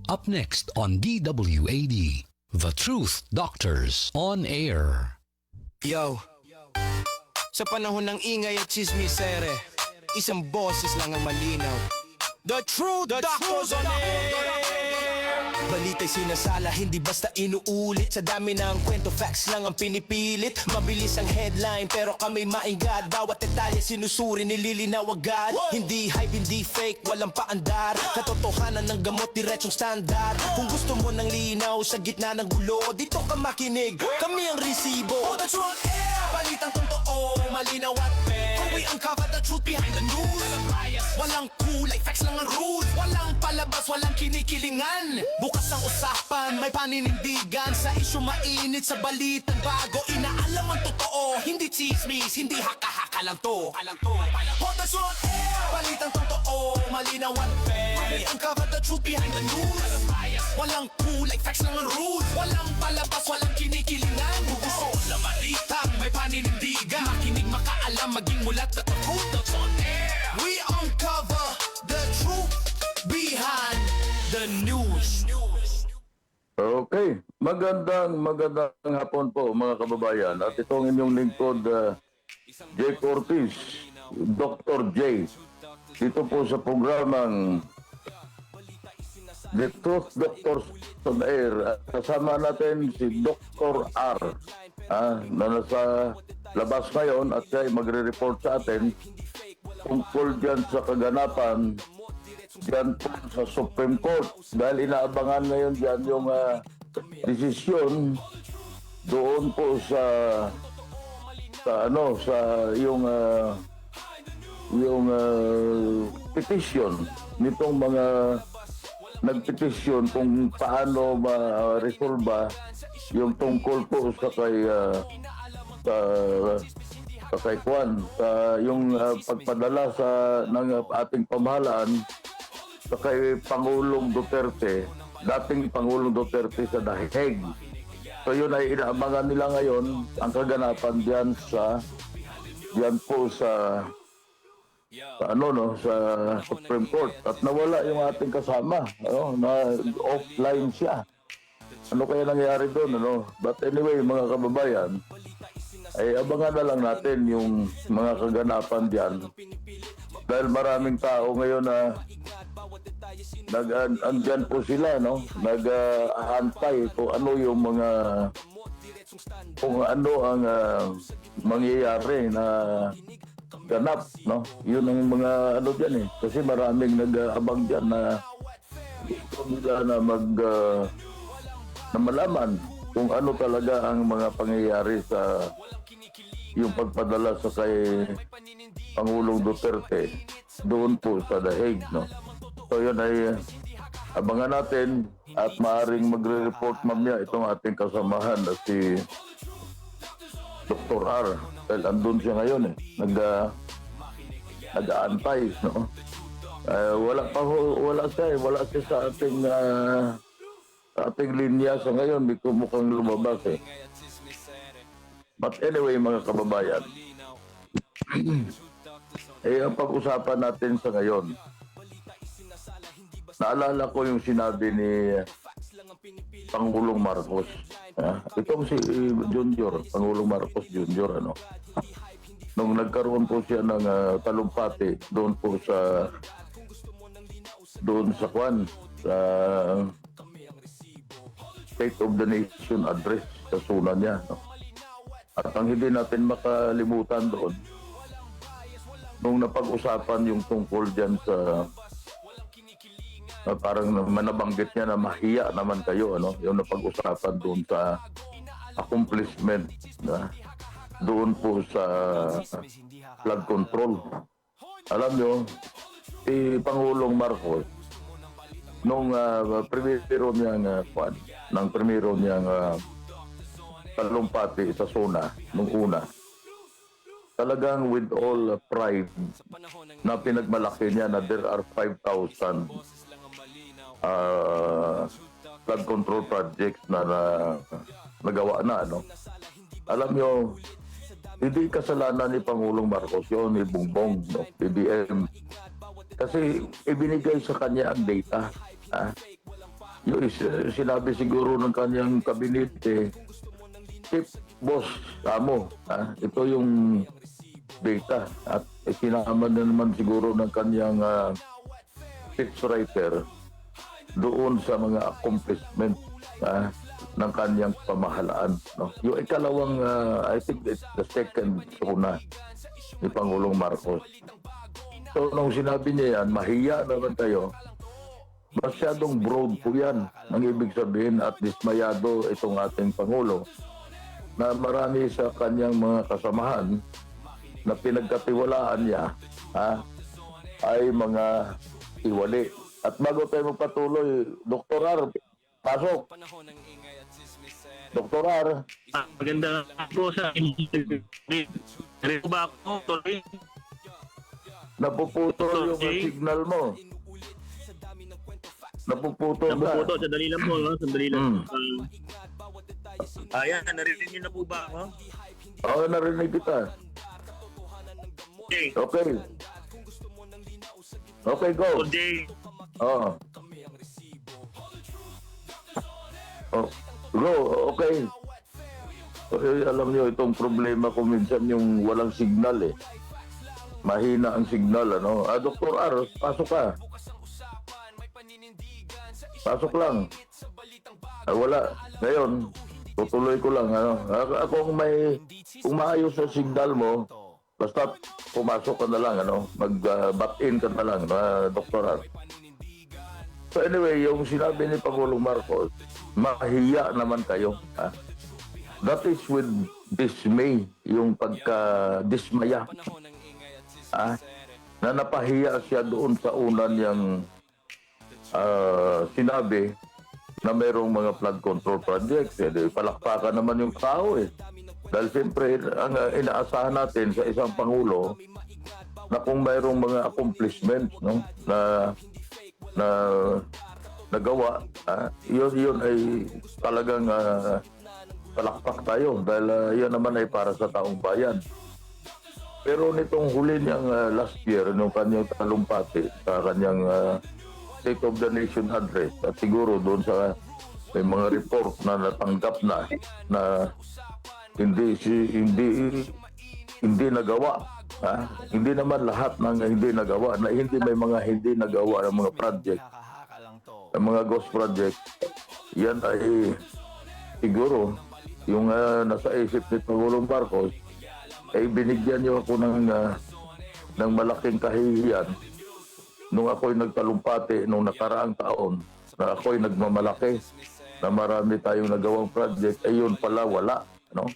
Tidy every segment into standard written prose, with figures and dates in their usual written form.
Up next on DWAD, The Truth Doctors on Air. Yo, sa panahon ng ingay at chismisere, isang boses lang ang malinaw. The Truth Doctors on Air. Balita'y sinasala, hindi basta inuulit. Sa dami ng kwento, facts lang ang pinipilit. Mabilis ang headline, pero kami maingad. Bawat detalye sinusuri, nililinaw agad. Hindi hype, hindi fake, walang paandar. Katotohanan ng gamot, diretsong standard. Kung gusto mo ng linaw sa gitna ng gulo, dito ka makinig, kami ang resibo. Oh, the Truth on Air, balitang totoo, malinaw at fair. Kung we uncover the truth behind the news. Walang kulay, facts lang ang rules. Walang palabas, walang kinikilingan. Bukas ang usapan, may paninindigan. Sa isyu mainit, sa balitang bago. Inaalam ang totoo, hindi chismis, hindi haka-haka lang to. Hold the Truth on Air, balitang totoo, malinaw at fair. We uncover the truth behind the news. Walang kulay, facts lang ang rules. Walang palabas, walang kinikilingan. Gusto na balitang may paninindigan. Makinig, makaalam, maging mulat at Truth on Air. We uncover the truth behind the news. Okay, magandang hapon po mga kababayan. At itong inyong lingkod, Jake Ortiz, Dr. J. Dito po sa programang The Truth Doctors on Air. Kasama natin si Dr. R. Na nasa labas ngayon at siya ay magre-report sa atin tungkol dyan sa kaganapan dyan po sa Supreme Court. Dahil inaabangan ngayon dyan yung desisyon doon po sa petition nitong mga nagpetisyon kung paano ma-resolba yung tungkol po sa kay Kwan, yung pagpadala ng ating pamahalaan sa kay Pangulong Duterte, dating Pangulong Duterte sa The Hague. So yun ay inaabangan nila ngayon ang kaganapan diyan po sa Supreme Court. At nawala yung ating kasama, na offline siya. Ano kaya nangyari doon, But anyway, mga kababayan, ay abangan na lang natin yung mga kaganapan diyan. Dahil maraming tao ngayon na andyan po sila, nag-aantay kung ano ang mangyayari na ganap, Yun ang mga diyan eh. Kasi maraming nag-aabang diyan na gusto nila na na malaman kung ano talaga ang mga pangyayari sa yung pagpadala sa kay Pangulong Duterte doon po sa The Hague, So yun ay abangan natin at maaring magre-report mamaya itong ating kasamahan na si Dr. R. Dahil andun siya ngayon nag-aantay, wala siya sa ating linya sa ngayon, di ko mukhang lumabas eh. But anyway, mga kababayan, ang pag-usapan natin sa ngayon, naalala ko yung sinabi ni Pangulong Marcos. Itong si Junior, Pangulong Marcos Junior, nung nagkaroon po siya ng talumpati doon po sa Kwan, sa State of the Nation address sa suna niya, At ang hindi natin makalimutan doon, nung napag-usapan yung tungkol dyan sa parang manabanggit niya na mahiya naman kayo, yung napag-usapan doon sa accomplishment doon po sa flood control. Alam nyo, si Pangulong Marcos, nung primero niyang talumpati sa zona nung una, talagang with all pride na pinagmalaki niya na there are 5,000 flood control projects na nagawa na, Alam nyo, hindi kasalanan ni Pangulong Marcos yun, ni Bongbong, PBM. Kasi ibinigay sa kanya ang data. sinabi siguro ng kanyang kabinete, Chief Boss Amo, ito yung data at sinama na naman siguro ng kanyang speechwriter doon sa mga accomplishment ng kanyang pamahalaan. No? Yung ikalawang, I think it's the second na ni Pangulong Marcos. So, nung sinabi niya yan, mahiya naman tayo. Masyadong broad po yan. Ang ibig sabihin at dismayado itong ating Pangulo na marami sa kanyang mga kasamahan na pinagkatiwalaan niya ay mga iwali. At bago tayo magpatuloy, Dr. R, pasok. Dr. R. Maganda po sa rin ba ako, tuloy? Napuputol yung signal mo. Napuputol ka. Napuputol, sandali lang po, no? Sandali lang. Ayan, narinig niyo na po ba ako? Oo, narinig kita. Okay. Okay. Okay, go. Okay. Oo. Oh, go, okay. Okay, alam niyo itong problema ko minsan yung walang signal eh. Mahina ang signal, ano? Dr. R, pasok ka. Pasok lang. Wala. Ngayon, tutuloy ko lang, ano? Kung maayos ang signal mo, basta pumasok ka na lang, ano? Mag-back-in ka na lang, Dr. R. So anyway, yung sinabi ni Pangulong Marcos, mahiya naman kayo. That is with dismay, yung pagka-dismaya. Na napahiya siya doon sa una niyang sinabi na mayroong mga flood control projects. Palakpakan naman yung tao eh. Dahil siyempre, ang inaasahan natin sa isang Pangulo na kung mayroong mga accomplishments, no, na nagawa, yun ay talagang palakpak tayo dahil yan naman ay para sa taong bayan. Pero nitong huli niyang last year, nung kanyang talumpati sa kanyang State of the Nation address, at siguro doon sa may mga report na natanggap na hindi nagawa. Hindi naman lahat ng hindi nagawa, na hindi may mga hindi nagawa ng mga project, ng mga ghost project. Yan ay siguro yung nasa isip ni Pangulong Marcos ay binigyan niyo ako ng malaking kahihiyan nung ako'y nagtalumpati nung nakaraang taon na ako'y nagmamalaki na marami tayong nagawang project, ay yun pala wala, no?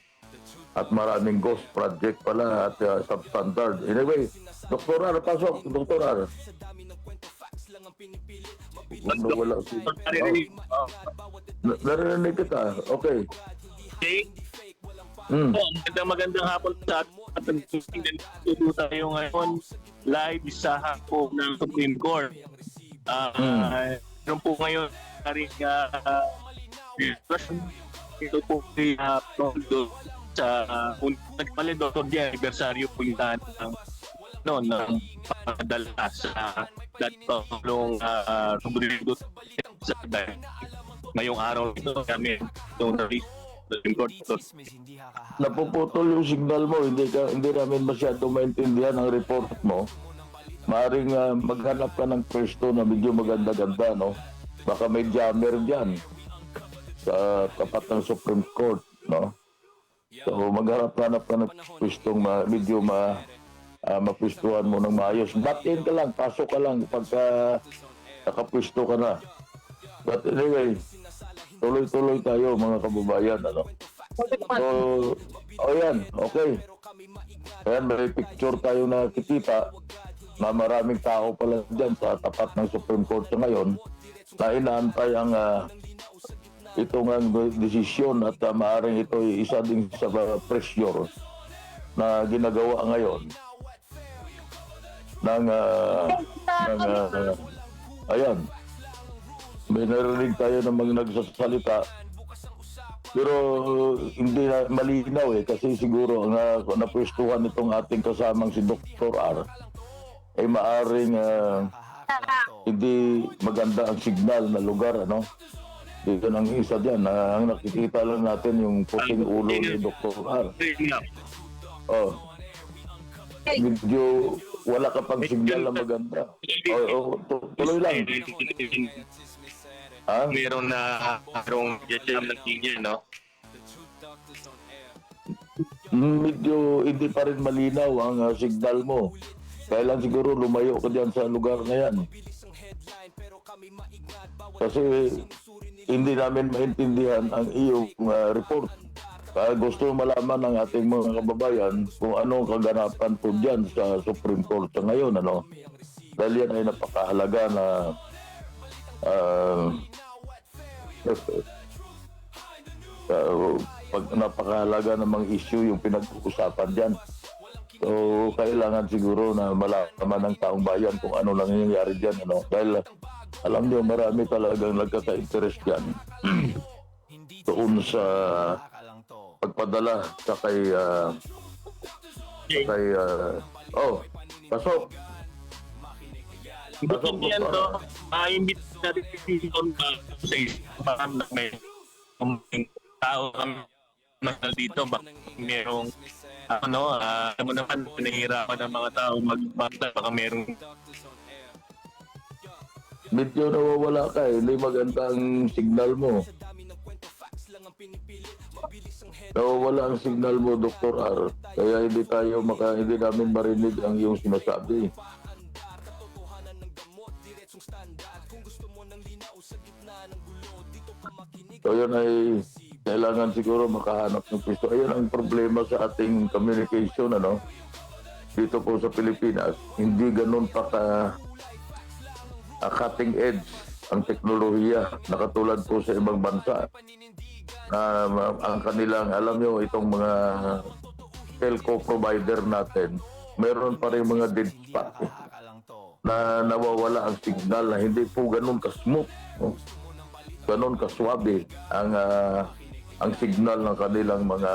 At maraming ghost project pala at substandard. Anyway, Dr. R, pasok, Dr. R. Wala si... Narinig kita, okay. Okay. Magandang hapon sa ating tututo tayo ngayon live sa hapon ng Supreme Court. Meron po ngayon ito po sa nagpali Dr. Di anibersaryo po yung ng padala sa datong Rodrigo sa ngayong araw ito kami itong napuputol yung signal mo, hindi namin masyado maintindihan ang report mo. Maaring maghanap ka ng pwesto na medyo maganda-ganda, no? Baka may jammer dyan sa tapat ng Supreme Court, no? So maghanap-hanap ka ng pwestong medyo mapwestuhan mo ng maayos. Back-in ka lang, pasok ka lang pagka nakapwesto ka na. But anyway, tuloy-tuloy tayo mga kababayan, ano? So, yan, okay. Ayan, may picture tayo na nakikita na maraming tao pala dyan sa tapat ng Supreme Court sa ngayon na inaantay ang itong desisyon at maaaring ito isa din sa pressure na ginagawa ngayon ng ayan. May narinig tayo ng mga nagsasalita pero hindi na malinaw kasi siguro ang napwestuhan itong ating kasamang si Dr. R ay maaring hindi maganda ang signal na lugar, ano? Dito ang isa dyan, ang nakikita lang natin yung puting ulo ni Dr. R. Oh. Medyo wala ka pang signal na maganda. Tuloy lang. Ha? Merong jam ng signal, no? Medyo hindi pa rin malinaw ang signal mo. Kailan siguro lumayo ka dyan sa lugar na yan. Kasi hindi namin maintindihan ang iyong report. Kaya gusto malaman ng ating mga kababayan kung anong kaganapan po dyan sa Supreme Court sa ngayon. Ano? Dahil yan ay napakahalaga na napakahalaga namang issue yung pinag-uusapan dyan. So, kailangan siguro na malaman ng taong bayan kung ano lang yung nangyari dyan. Ano? Dahil alam niyo, marami talagang nagkaka-interest dyan doon sa pagpadala sa kay pasok. Pasok mo to. Imbit natin si Don ba sa isang may tao kami dito ba merong alam mo naman pinahirapan ng mga tao magbanta baka merong medyo nawawala ka hindi maganda ang signal mo. Nawawala ang signal mo, Dr. R. Kaya hindi namin marinig ang iyong sinasabi. So yun ay kailangan siguro makahanap ng pisto. Ayun ang problema sa ating communication, ano? Dito po sa Pilipinas, hindi ganun pa cutting edge ang teknolohiya na katulad po sa ibang bansa. Ang kanilang, alam nyo, itong mga telco provider natin, meron pa rin mga dead spot na nawawala ang signal na hindi po ganun ka-smooth. No? Ganun kaswabe ang signal ng kanilang mga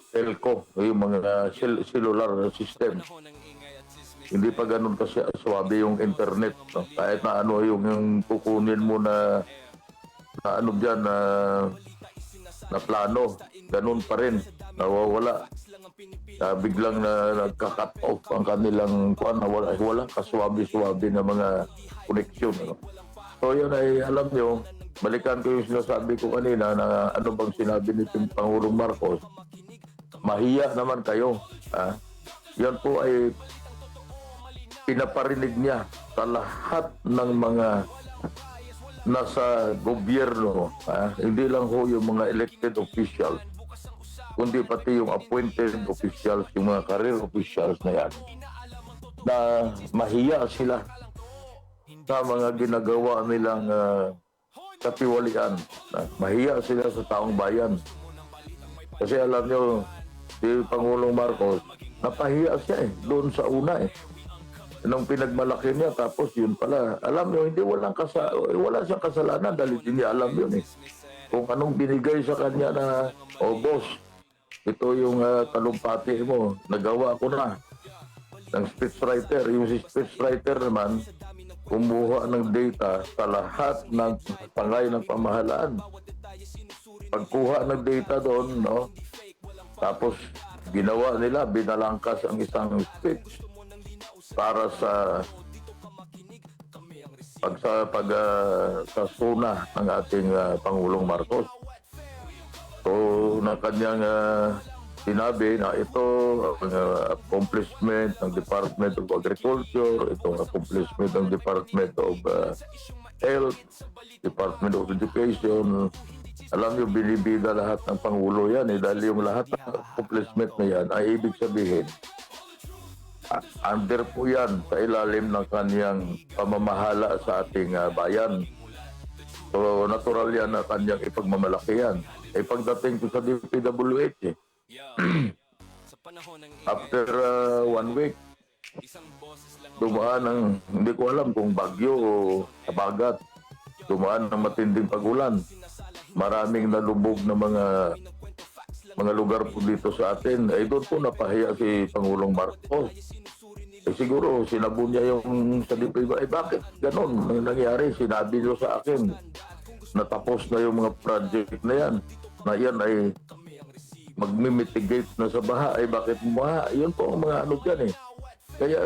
telco, yung mga cellular system. Hindi pa ganun kasi swabe yung internet. No? Kahit na ano yung kukunin mo na ano diyan na plano, ganun pa rin nawawala. Biglang nagka-cut off ang kanilang walang kaswabe-swabe na mga connection. No? So yun ay alam nyo, balikan ko yung sinasabi ko kanina na ano bang sinabi ni Pangulong Marcos, mahiya naman kayo. Yan po ay pinaparinig niya sa lahat ng mga nasa gobyerno. Hindi lang ho yung mga elected officials, kundi pati yung appointed officials, yung mga career officials na yan, na mahiya sila sa mga ginagawa nilang katiwalian. Mahiya sila sa taong bayan. Kasi alam nyo, si Pangulong Marcos, napahiya siya doon sa una nung pinagmalaki niya, tapos yun pala, alam nyo, wala siyang kasalanan dahil hindi niya alam yun kung anong binigay sa kanya na, boss, ito yung talumpati mo, nagawa ko na ng speechwriter. Yung si speechwriter naman, kumuha ng data sa lahat ng pangay ng pamahalaan. Pagkuha ng data doon, no? Tapos ginawa nila, binalangkas ang isang speech para sa suna ng ating Pangulong Marcos. So, na kanyang sinabi na ito ang accomplishment ng Department of Agriculture, ito ang accomplishment ng Department of Health, Department of Education. Alam niyo, binibida lahat ng Pangulo yan dahil yung lahat ng accomplishment na yan ay ibig sabihin under po yan sa ilalim ng kanyang pamamahala sa ating bayan. So, natural yan na kanyang ipagmamalaki yan. Pagdating ko sa DPWH, after 1 week, dumaan ng, hindi ko alam kung bagyo o habagat, dumaan ng matinding pagulan. Maraming nalubog na mga lugar po dito sa atin. Doon po napahiya si Pangulong Marcos. siguro sinabi niya yung sa DPWH, bakit ganun ang nangyari? Sinabi niyo sa akin natapos na yung mga project na yan ay magmimitigate na sa baha, ay bakit baha? Yun po ang mga ano dyan eh. Kaya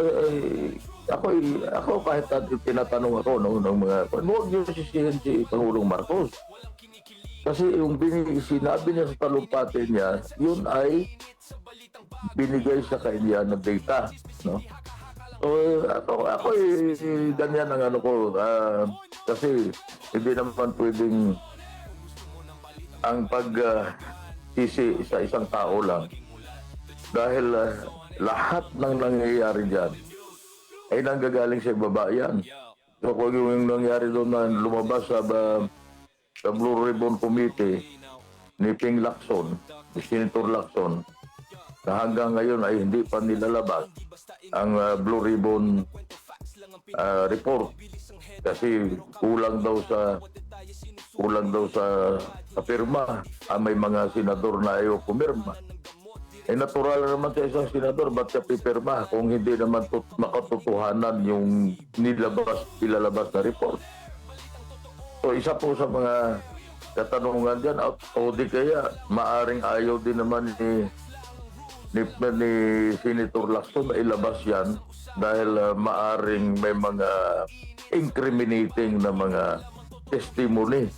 ako kahit tinatanong ako ng mga, huwag niyo sisihin si Pangulong Marcos. Kasi yung sinabi niya sa talumpati niya, yun ay binigay sa kanya ng data, no? So ako ganyan ang ano ko, kasi hindi naman pwedeng ang sisi sa isang tao lang dahil lahat ng nangyayari dyan ay nanggagaling sa baba yan. So kung yung nangyari doon na lumabas sa Blue Ribbon Committee ni Ping Lacson, ni Senator Lacson, na hanggang ngayon ay hindi pa nilalabas ang Blue Ribbon report kasi kulang daw sa pirma. May mga senador na ayaw pumirma. Natural naman sa isang senador, ba't siya pipirma kung hindi naman makatotohanan yung ilalabas na report? So isa po sa mga katanungan dyan, o di kaya maaring ayaw din naman ni Senator Lacson na ilabas yan dahil maaring may mga incriminating na mga testimony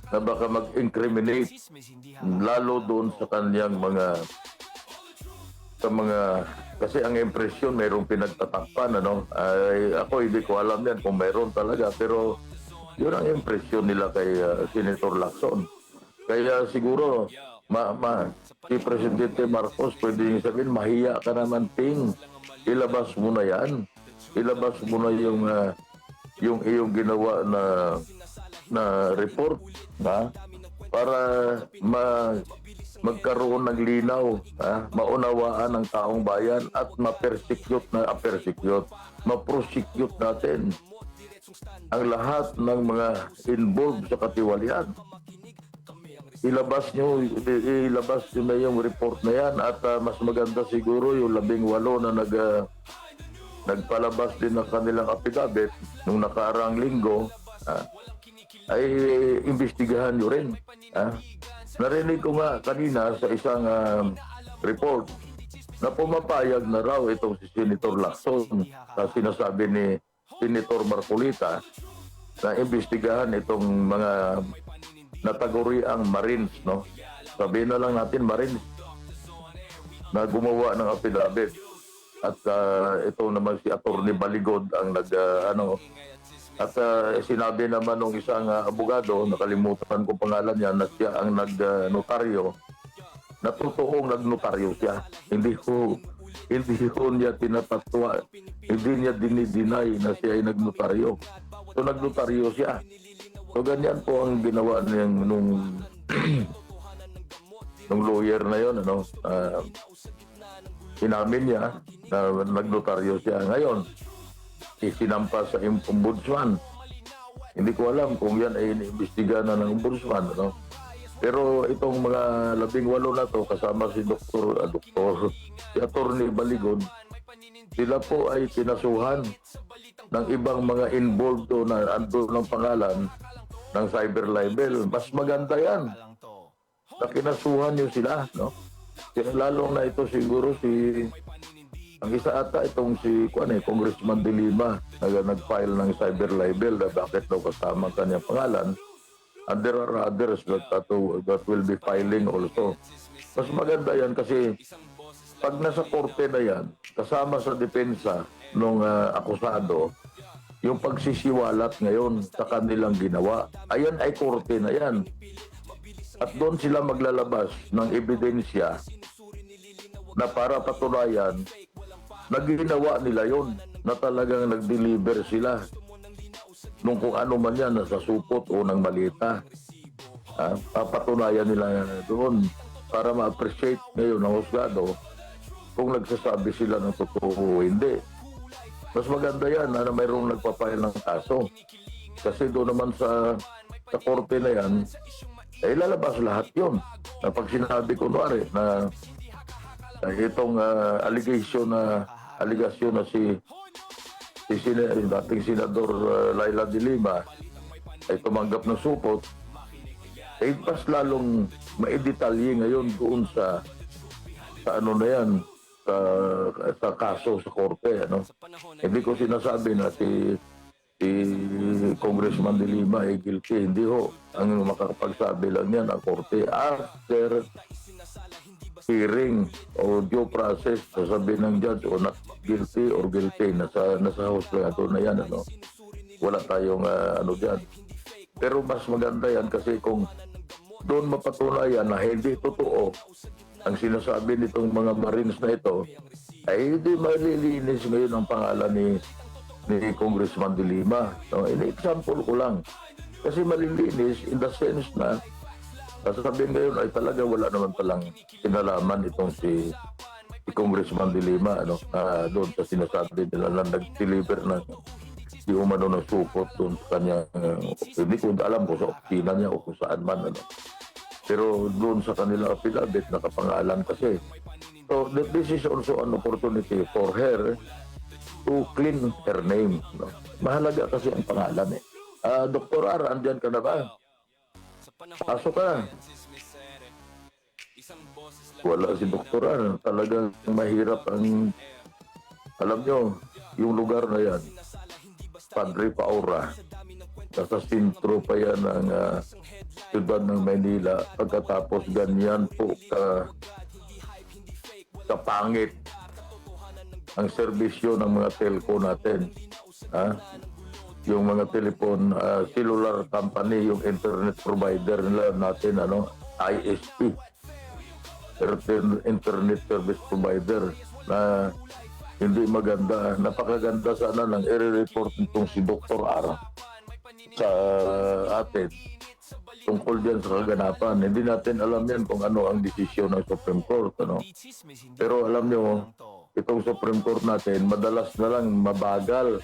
na baka mag-incriminate lalo doon sa kanyang kasi ang impresyon mayroong pinagtatakpan, ano? Ako hindi ko alam yan kung mayroon talaga, pero yun ang impresyon nila kay Senator Lacson. Kaya siguro si Presidente Marcos pwede niyo sabihin, mahiya ka naman, Ping. Ilabas mo na yan. Ilabas mo na yung iyong ginawa na report, ha? Para magkaroon ng linaw, ha? Maunawaan ng taong bayan at ma-prosecute natin ang lahat ng mga involved sa katiwalian. Ilabas nyo na yung report na yan at mas maganda siguro yung 18 na nagpalabas din ng kanilang affidavit nung nakaraang linggo, ay imbestigahan nyo rin. Narinig ko nga kanina sa isang report na pumapayag na raw itong si Senator Lacson sa sinasabi ni Senator Marcolita na imbestigahan itong mga nataguriang Marines, no? Sabihin na lang natin Marines na gumawa ng affidavit. At ito naman si Attorney Baligod ang sinabi naman ng isang abogado, nakalimutan ko pangalan niya, na siya ang nag-notaryo, na totoong nag-notaryo siya. Hindi ko niya tinatatwa, hindi niya dinideny na siya ay nag-notaryo. So nag-notaryo siya. So ganyan po ang ginawa niyang nung lawyer na yon, ano? Inamin niya na nag-notaryo siya. Ngayon, isinampa sa ombudsman. Hindi ko alam kung yan ay iniimbestigahan na ng ombudsman, ano? Pero itong mga 18 na to, kasama si si Attorney Baligod, sila po ay kinasuhan ng ibang mga involved do na ando ng pangalan ng cyber libel. Mas maganda yan na kinasuhan nyo sila, no? Lalo na ito siguro ang isa ata itong si Congressman De Lima na nag-file ng cyber libel na bakit daw kasama ang kanyang pangalan. And there are others that will be filing also. Mas maganda yan kasi pag nasa korte na yan, kasama sa depensa ng akusado, yung pagsisiwalat ngayon sa kanilang ginawa, ayan ay korte na yan. At doon sila maglalabas ng ebidensya na para patunayan na ginawa nila yon, na talagang nag-deliver sila nung kung ano man yan, nasa supot o ng malita. Papatunayan nila doon para ma-appreciate ngayon ng husgado kung nagsasabi sila ng totoo o hindi. Mas maganda yan na mayroong nagpapail ng kaso. Kasi doon naman sa korte na yan, ay lalabas lahat yun. Na pag sinabi kunwari na itong allegation na aligasyon na yung dating Senador Laila de Lima ay tumanggap ng supot, ay mas lalong maidetalye ngayon doon sa ano na yan, sa kaso sa korte. Ano? Hindi ko sinasabi na si Congressman de Lima ay guilty. Hindi ho. Ang makakapagsabi lang yan ang korte after hearing o due process, sasabihin ng judge o not guilty or guilty. Nasa husgado na yan. Ano? Wala tayong ano dyan. Pero mas maganda yan kasi kung doon mapatunayan na hindi totoo ang sinasabi nitong mga Marines na ito, ay hindi malilinis ngayon ang pangalan ni Congressman de Lima. So, in-example ko lang. Kasi malilinis in the sense na sasabihin ngayon ay talaga wala naman palang kinalaman itong si Congressman de Lima, ano, doon sa sinasabi nila na nag-deliver ng di umano ng support doon sa kanya. Hindi ko alam kung sa opisina niya o kung saan man. Ano. Pero doon sa kanila affidavit, nakapangalan kasi. So, this is also an opportunity for her to clean her name. No? Mahalaga kasi ang pangalan eh. Dr. R, andyan ka na ba? Pasok ka. Wala si Dr. R. Talagang mahirap ang, alam nyo, yung lugar na yan. Padre Paura. Nasa sentro pa yan ng siyudad ng Manila. Pagkatapos ganyan po kapangit ang serbisyo ng mga telco natin. Yung mga telephone, cellular company, yung internet provider nila natin, ISP. Internet Service Provider na hindi maganda. Napakaganda sana ng i-report nitong si Dr. R sa atin tungkol dyan sa kaganapan. Hindi natin alam yan kung ano ang desisyon ng Supreme Court. Ano? Pero alam nyo, itong Supreme Court natin, madalas na lang mabagal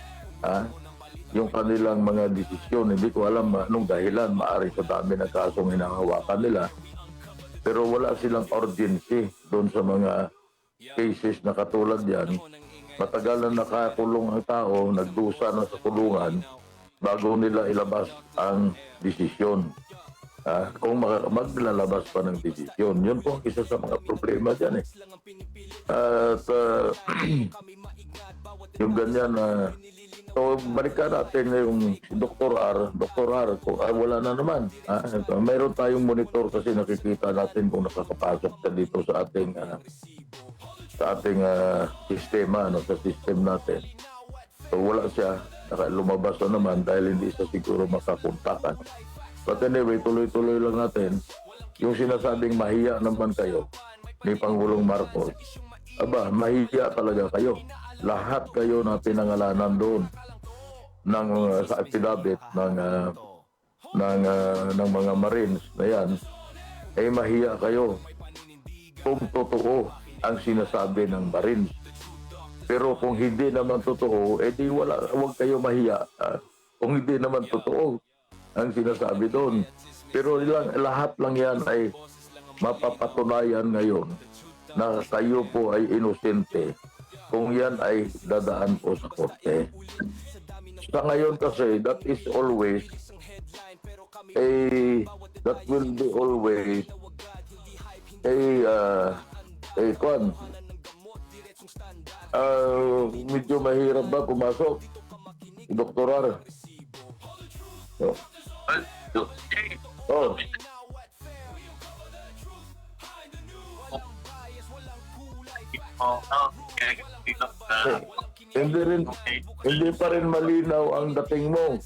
yung kanilang mga desisyon. Hindi ko alam anong dahilan. Maaari sa dami ng kasong hinahawakan nila. Pero wala silang urgency doon sa mga cases na katulad yan. Matagal na nakakulong ang tao, nagdusa na sa kulungan bago nila ilabas ang desisyon. Kung maglalabas pa ng desisyon, yun po ang isa sa mga problema dyan eh. At yung ganyan so balikan natin yung si Dr. R. Dr. R, wala na naman. Mayroon tayong monitor kasi nakikita natin kung nakakapasok ka dito sa ating sistema, sa system natin. So wala siya, lumabas na naman dahil hindi siya siguro makakontakan. But anyway, tuloy-tuloy lang natin. Yung sinasabing mahiya naman kayo ni Pangulong Marcos, mahiya talaga kayo. Lahat kayo na pinangalanan doon sa affidavit ng mga Marines na yan, ay mahiya kayo kung totoo ang sinasabi ng Marines. Pero kung hindi naman totoo, di huwag kayo mahiya. Kung hindi naman totoo ang sinasabi doon. Pero lahat lang yan ay mapapatunayan ngayon na kayo po ay inosente kung yan ay dadaan po sa korte. Sa ngayon kasi, that will be always medyo mahirap ba pumasok? Dr. R. Hindi pa rin malinaw ang dating mo.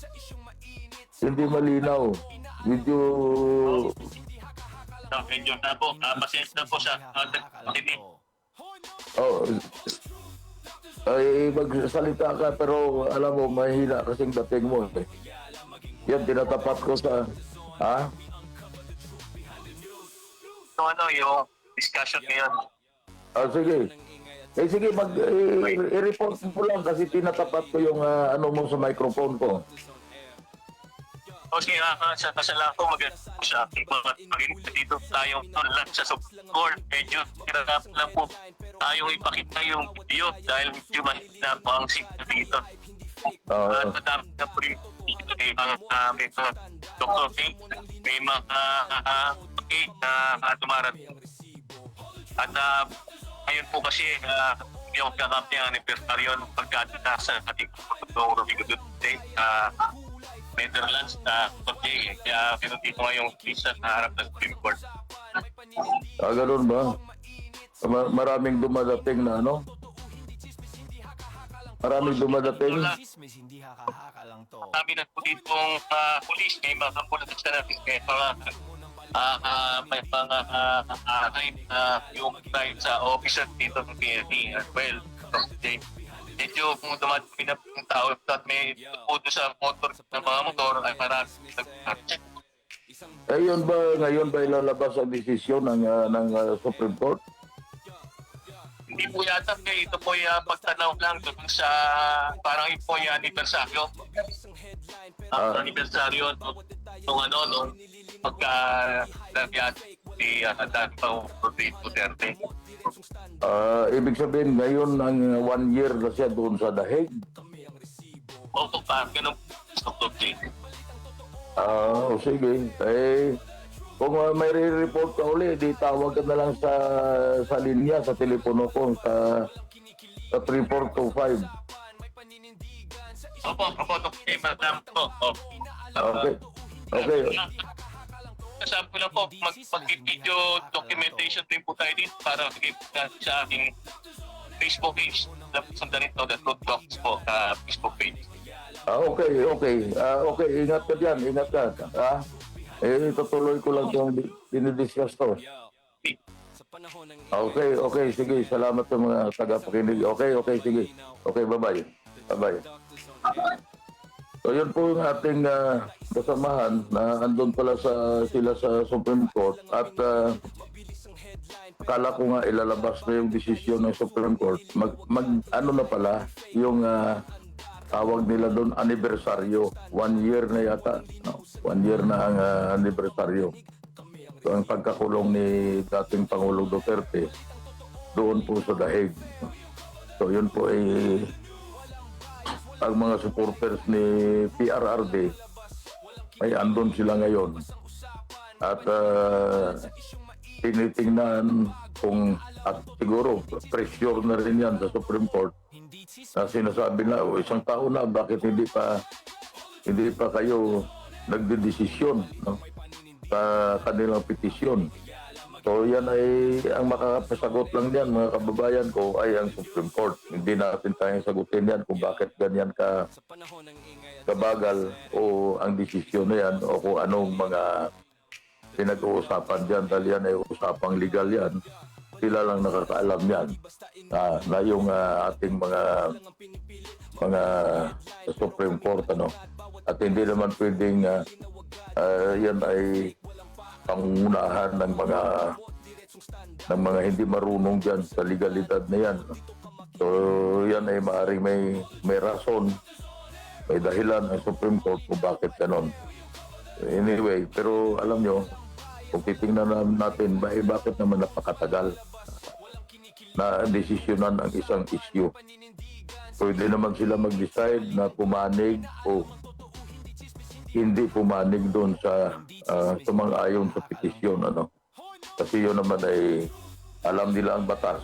Hindi malinaw. Medyo na po. Pasensya na po siya. Ay, magsalita ka pero alam mo, mahina kasing dating mo. Yan, tinatapat ko sa... yung discussion ngayon? Sige. Sige, i-report mo lang kasi tinatapat ko yung mo sa microphone ko. Sige, sa lang po sa aking mga dito tayong lang sa support. Medyo hirap lang po tayong ipakita yung video dahil medyo mahina po ang signal dito. Ah, Madami na po rin may mga Dr. King, may mga case na dumarating. At ngayon po kasi yung kakampi ang anniversary yun pagkatita sa ating Pagkatong Rodrigo Duterte Netherlands today. Kaya pinutito ngayong visa na harap ng Supreme Court. ganun ba? Maraming dumadating na ano? Maraming dumadating. Kami na po ditong police, may mga pulis na natin may mga yung tayo sa officer dito ng PNP as well. Medyo kung dumadami na yung tao at may puto sa motor ng mga motor ay marami nag-check. Ngayon ba ilalabas ang desisyon ng Supreme Court? Hindi po yata ito po yung pagtanaw lang doon sa parang ito po yung anibersaryo. Anibersaryo nung pagka-lagyat si dati pa Rodrigo Duterte. Ibig sabihin ngayon ang 1 year na siya doon sa The Hague. Opo pa, ganun po. Sige. Kung may re-report ka uli, di tawag ka na lang sa linya, sa telepono ko, sa 3425. Opo, okay, madam po. Okay. Sabi ko lang po, mag-video documentation din po tayo dito para sa aking Facebook page. Sundan ito, The Truth Talks po, Facebook page. Okay, ingat ka dyan, ingat ka. Tutuloy ko lang yung dinidiscuss to. Okay, sige. Salamat sa mga tagapakinig. Okay, sige. Okay, bye-bye. So, yun po yung ating kasamahan na andun pala sila sa Supreme Court at akala ko nga ilalabas na yung desisyon ng Supreme Court. Ano na pala yung tawag nila doon anibersaryo. 1 year na yata. No? 1 year na ang anibersaryo. So, ang pagkakulong ni dating Pangulong Duterte doon po sa The Hague. So yun po ay ang mga supporters ni PRRD ay andun sila ngayon. At tinitingnan kung at siguro pressure na rin yan sa Supreme Court na sinasabi na isang taon na bakit hindi pa kayo nagdedesisyon, no, sa kanilang petisyon. So yan ay ang makakapasagot lang diyan mga kababayan ko ay ang Supreme Court. Hindi natin kayang sagutin yan kung bakit ganyan kabagal o ang desisyon na yan o kung anong mga pinag-uusapan dyan dahil yan ay usapang legal yan. Sila lang nakakaalam yan na yung ating mga Supreme Court at hindi naman pwedeng yan ay pangunahan ng mga hindi marunong dyan sa legalidad na yan. So yan ay maaaring may rason, may dahilan ng Supreme Court kung bakit ganon. Anyway, pero alam nyo, kung titingnan natin, bakit naman napakatagal na desisyonan ang isang issue. Pwede naman sila mag-decide na pumanig o hindi pumanig doon sa sumang-ayon sa petisyon. Kasi yun naman ay alam nila ang batas.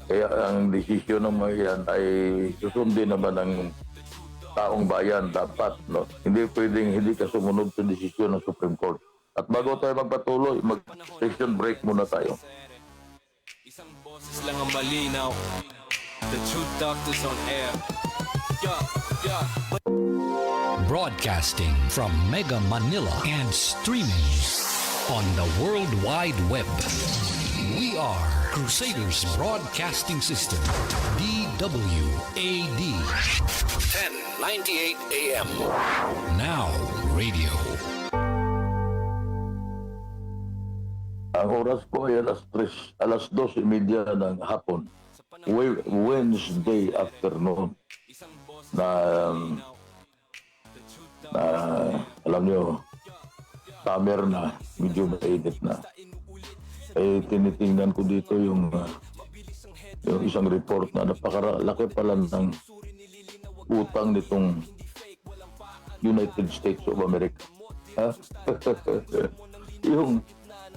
Kaya ang desisyon ng mga yan ay susundin naman ng taong bayan dapat. No? Hindi pwedeng hindi ka sumunod sa desisyon ng Supreme Court. At bago tayo magpatuloy, mag-station break muna tayo. Isang boses lang ang malinaw. The Truth Doctors on air. Broadcasting from Mega Manila and streaming on the World Wide Web. We are Crusaders Broadcasting System, DWAD. 1098 AM. Now radio. Ang oras po ay alas 2:30 ng hapon. Wednesday afternoon. Na alam nyo, summer na, medyo mainit na. Tinitingnan ko dito yung yung isang report na napakalaki pala ng utang nitong United States of America. Ha?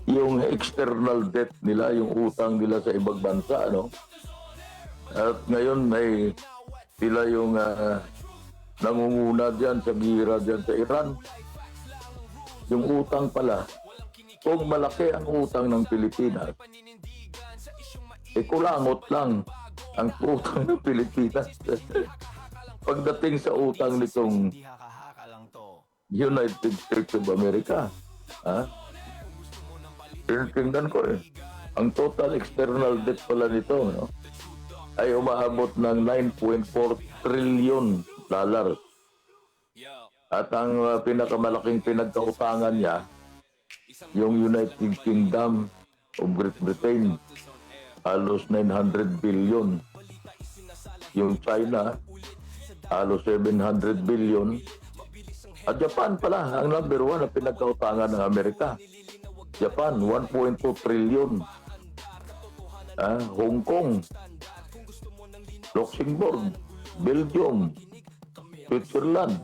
yung external debt nila, yung utang nila sa ibang bansa, ano? At ngayon may sila yung nangunguna dyan sa gira dyan sa Iran. Yung utang pala, kung malaki ang utang ng Pilipinas, kulangot lang ang utang ng Pilipinas. Pagdating sa utang nitong United States of America, tingnan ko ang total external debt pala nito, no, ay umaabot ng $9.4 trillion. At ang pinakamalaking pinagkautangan niya, yung United Kingdom of Great Britain, halos 900 billion. Yung China, halos 700 billion. At Japan pala, ang number 1 na pinagkautangan ng Amerika. Japan, 1.2 trillion. Hong Kong, Luxembourg, Belgium, Switzerland,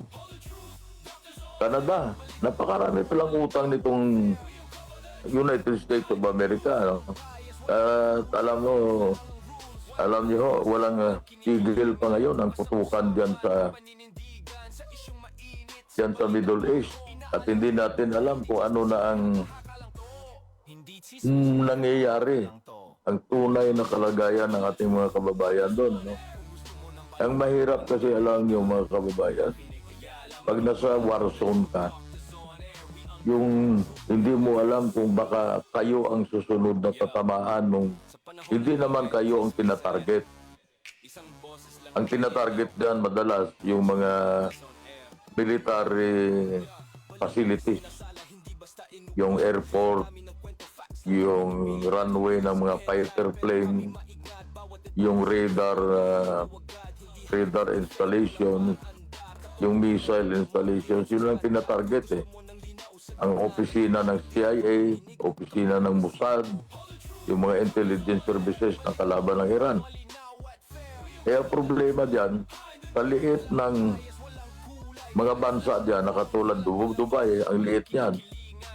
Canada. Napakarami palang utang nitong United States of America. No? At alam nyo, walang tigil pa ngayon ang putukan dyan sa Middle East. At hindi natin alam kung ano na ang nangyayari, ang tunay na kalagayan ng ating mga kababayan doon. No? Ang mahirap kasi, alam nyo mga kababayan, pag nasa war zone ka, yung hindi mo alam kung baka kayo ang susunod na tatamaan nung hindi naman kayo ang tinatarget. Ang tinatarget dyan madalas yung mga military facilities, yung airport, yung runway ng mga fighter plane, yung radar installation, yung missile installations, yun lang tinatarget Ang opisina ng CIA, opisina ng Mossad, yung mga intelligence services na kalaban ng Iran. Kaya problema dyan, sa liit ng mga bansa dyan, nakatulad Dubai, ang liit yan.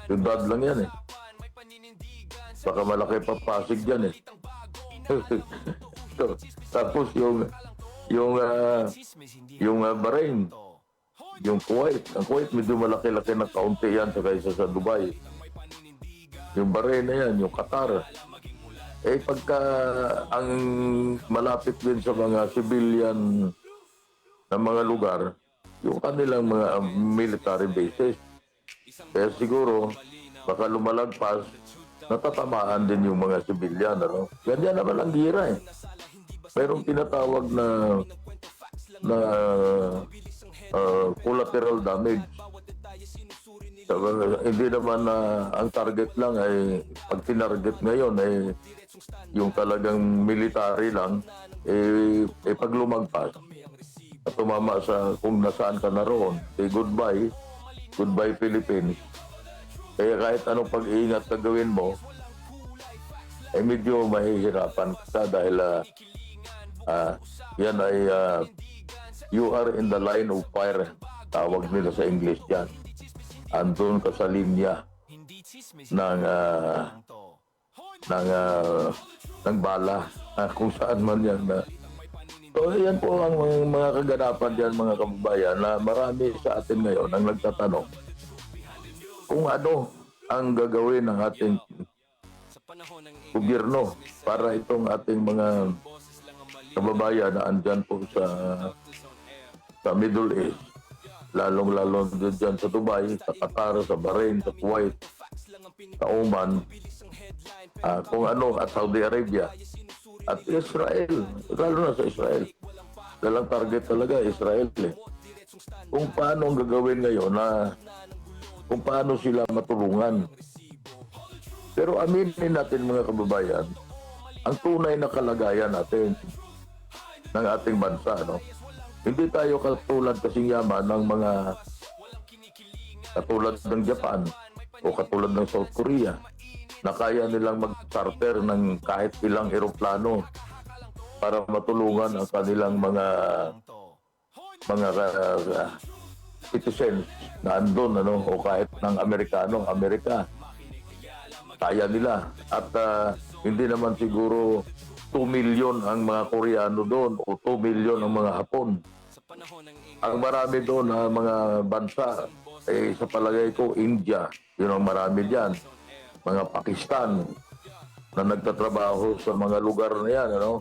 Siyudad lang yan Baka malaki pa Pasig dyan Tapos yung Bahrain, yung Kuwait. Ang Kuwait medyo malaki-laki na kaunti yan sa kaysa sa Dubai. Yung Bahrain na yan, yung Qatar. Pagka ang malapit din sa mga civilian na mga lugar, yung kanilang mga military bases. Kaya siguro, baka lumalagpas, natatamaan din yung mga civilian. Ano? Ganyan naman ang gira Mayroong tinatawag na collateral damage. Hindi naman ang target lang ay pag tinarget ngayon ay yung talagang military lang pag lumagpas at tumama sa kung nasaan ka na roon, goodbye Philippines. Kaya kahit anong pag-iingat na gawin mo medyo mahihirapan ka dahil yan ay you are in the line of fire, tawag nila sa English yan. Andun ka sa linya ng bala, kung saan man yan. So yan po ang mga kaganapan dyan mga kababayan, na marami sa atin ngayon ang nagtatanong kung ano ang gagawin ng ating gobyerno para itong ating mga kababayan na andyan po sa Middle East, lalong-lalo dyan sa Dubai, sa Qatar, sa Bahrain, sa Kuwait, sa Oman, kung ano, at Saudi Arabia, at Israel, lalo na sa Israel. Dalang target talaga, Israel Kung paano ang gagawin ngayon kung paano sila matulungan. Pero aminin natin mga kababayan, ang tunay na kalagayan natin ng ating bansa, no? Hindi tayo katulad kasing yaman ng mga katulad ng Japan o katulad ng South Korea na kaya nilang mag-charter ng kahit ilang eroplano para matulungan ang kanilang mga citizens na andun, ano, o kahit ng Amerikano, Amerika. Kaya nila. At hindi naman siguro 2 million ang mga Koreano doon o 2 million ang mga Hapon. Ang marami doon na mga bansa, sa palagay ko, India, yun ang marami dyan. Mga Pakistan na nagtatrabaho sa mga lugar na yan, ano?